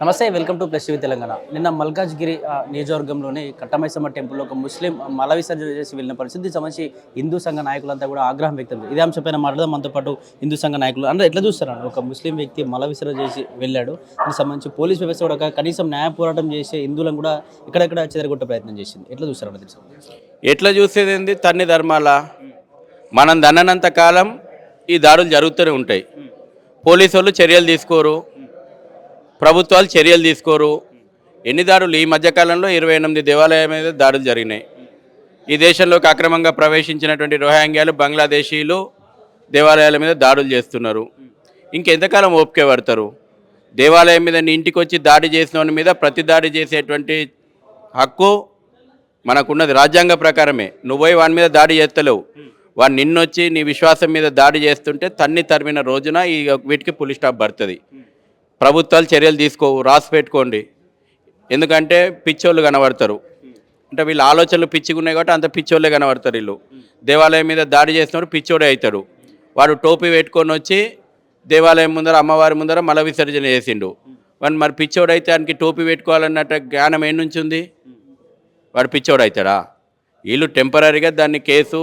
నమస్తే welcome to plus TV Telangana. నిన్న మల్కాజ్గిరి నియోజకవర్గంలోని కట్టమైసమ్మ టెంపుల్లో ఒక ముస్లిం మల విసర్జన చేసి వెళ్ళిన పరిస్థితికి సంబంధించి హిందూ సంఘ నాయకులంతా కూడా ఆగ్రహం వ్యక్తం చేశారు. ఇదే అంశంపైన మాట్లాడదాం. మనతో పాటు హిందూ సంఘ నాయకులు అందరూ ఎట్లా చూస్తారండి? ఒక ముస్లిం వ్యక్తి మల విసర్జన చేసి వెళ్ళాడు, దీనికి సంబంధించి పోలీస్ వ్యవస్థ కూడా కనీసం న్యాయ పోరాటం చేసే హిందువులను కూడా ఎక్కడెక్కడ చెదరగొట్టే ప్రయత్నం చేసింది. ఎట్లా చూస్తారండి దీనికి సంబంధించి? ఎట్లా చూసేది ఏంది? తన్ని ధర్మాల మనం దన్ననంత కాలం ఈ దాడులు జరుగుతూనే ఉంటాయి. పోలీసు వాళ్ళు చర్యలు తీసుకోరు, ప్రభుత్వాలు చర్యలు తీసుకోరు. ఎన్ని దాడులు ఈ మధ్యకాలంలో 28 దేవాలయాల మీద దాడులు జరిగినాయి. ఈ దేశంలోకి అక్రమంగా ప్రవేశించినటువంటి రోహింగ్యాలు, బంగ్లాదేశీలు దేవాలయాల మీద దాడులు చేస్తున్నారు. ఇంకెంతకాలం ఓపిక పడతారు? దేవాలయం మీద నీ ఇంటికి వచ్చి దాడి చేసిన వాని మీద ప్రతి దాడి చేసేటువంటి హక్కు మనకున్నది రాజ్యాంగ ప్రకారమే. నువ్వు పోయి వాని మీద దాడి చేస్తలేవు, వాడు నిన్నొచ్చి నీ విశ్వాసం మీద దాడి చేస్తుంటే తన్ని తరిమిన రోజున ఈ వీటికి పులి స్టాప్ పడుతుంది. ప్రభుత్వాలు చర్యలు తీసుకోవు, రాసి పెట్టుకోండి. ఎందుకంటే పిచ్చోళ్ళు కనబడతారు. అంటే వీళ్ళ ఆలోచనలు పిచ్చిగా ఉన్నాయి కాబట్టి అంత పిచ్చోళ్ళే కనబడతారు. వీళ్ళు దేవాలయం మీద దాడి చేసినప్పుడు పిచ్చోడే అవుతాడు. వాడు టోపీ పెట్టుకొని వచ్చి దేవాలయం ముందర, అమ్మవారి ముందర మల విసర్జన చేసిండు. వాడు మరి పిచ్చోడు అయితే ఆయనకి టోపీ పెట్టుకోవాలన్నట్టు జ్ఞానం ఏం నుంచి ఉంది? వాడు పిచ్చోడు అవుతాడా? వీళ్ళు టెంపరీగా దాన్ని కేసు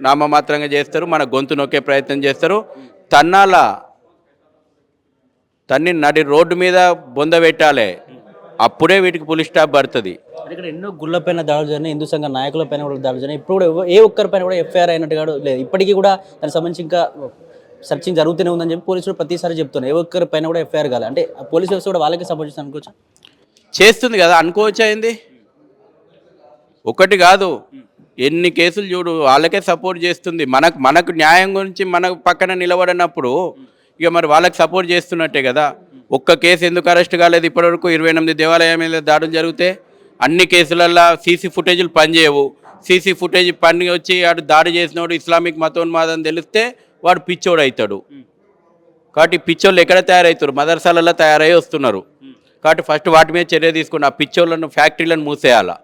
నామమాత్రంగా చేస్తారు, మన గొంతు నొక్కే ప్రయత్నం చేస్తారు. తన్ని నడి రోడ్డు మీద బొంద పెట్టాలి, అప్పుడే వీటికి పులి స్టాప్ పడుతుంది. ఇక్కడ ఎన్నో గుళ్ళపైన దాడులు జరిగినాయి, హిందూ సంఘ నాయకుల పైన కూడా దాడులు జరిగినాయి. ఇప్పుడు కూడా ఏ ఒక్కరిపైన కూడా ఎఫ్ఐఆర్ అయినట్టుగా లేదు. ఇప్పటికీ కూడా దానికి సంబంధించి ఇంకా సర్చింగ్ జరుగుతూనే ఉందని చెప్పి పోలీసులు ప్రతిసారి చెప్తున్నారు. ఏ ఒక్కరిపైన కూడా ఎఫ్ఐఆర్ కావాలి అంటే పోలీసు వ్యవస్థ కూడా వాళ్ళకి సపోర్ట్ చేస్తుంది అనుకోవచ్చు. చేస్తుంది కదా, అనుకోవచ్చు. అయింది ఒకటి కాదు, ఎన్ని కేసులు చూడు, వాళ్ళకే సపోర్ట్ చేస్తుంది. మనకు న్యాయం గురించి మనకు పక్కన నిలబడినప్పుడు ఇక మరి వాళ్ళకి సపోర్ట్ చేస్తున్నట్టే కదా. ఒక్క కేసు ఎందుకు అరెస్ట్ కాలేదు ఇప్పటివరకు? 28 దేవాలయాల మీద దాడులు జరిగితే అన్ని కేసులల్లో సీసీ ఫుటేజీలు పనిచేయవు. సీసీ ఫుటేజ్ పని వచ్చి వాడు దాడి చేసినోడు ఇస్లామిక్ మతోన్మాదం తెలిస్తే వాడు పిచ్చోడు అవుతాడు. కాబట్టి పిచ్చోళ్ళు ఎక్కడ తయారవుతారు? మదర్సాలలో తయారై వస్తున్నారు. కాబట్టి ఫస్ట్ వాటి మీద చర్య తీసుకుని ఆ పిచ్చోళ్ళను, ఫ్యాక్టరీలను మూసేయాలా.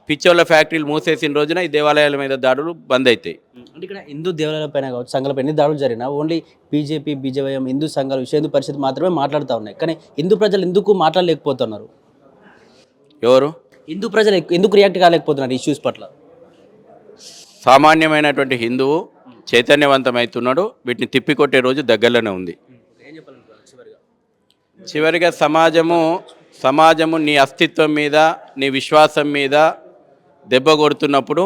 పిచ్చోళ్ళ ఫ్యాక్టరీలు మూసేసిన రోజున ఈ దేవాలయాల మీద దాడులు బంద్ అవుతాయి. అంటే ఇక్కడ హిందూ దేవాలయాల పైన కావచ్చు, సంఘాలపై ఎన్ని దాడులు జరిగినా ఓన్లీ బీజేపీ, బీజేవైఎం, హిందూ సంఘాలు, విశ్వ పరిషత్ మాత్రమే మాట్లాడుతూ ఉన్నాయి. కానీ హిందూ ప్రజలు ఎందుకు మాట్లాడలేకపోతున్నారు? ఎవరు హిందూ ప్రజలు ఎందుకు రియాక్ట్ కాలేకపోతున్నారు ఇష్యూస్ పట్ల? సామాన్యమైనటువంటి హిందువు చైతన్యవంతమవుతున్నాడు. వీటిని తిప్పికొట్టే రోజు దగ్గరలోనే ఉంది. చివరిగా సమాజము నీ అస్తిత్వం మీద, నీ విశ్వాసం మీద దెబ్బ కొడుతున్నప్పుడు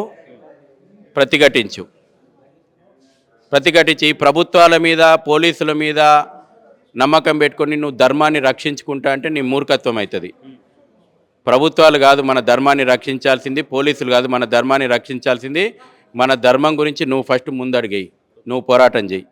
ప్రతిఘటించి ప్రభుత్వాల మీద, పోలీసుల మీద నమ్మకం పెట్టుకొని నువ్వు ధర్మాన్ని రక్షించుకుంటా అంటే నీ మూర్ఖత్వం అవుతుంది. ప్రభుత్వాలు కాదు మన ధర్మాన్ని రక్షించాల్సింది, పోలీసులు కాదు మన ధర్మాన్ని రక్షించాల్సింది. మన ధర్మం గురించి నువ్వు ఫస్ట్ ముందడుగేయి, నువ్వు పోరాటం చేయి.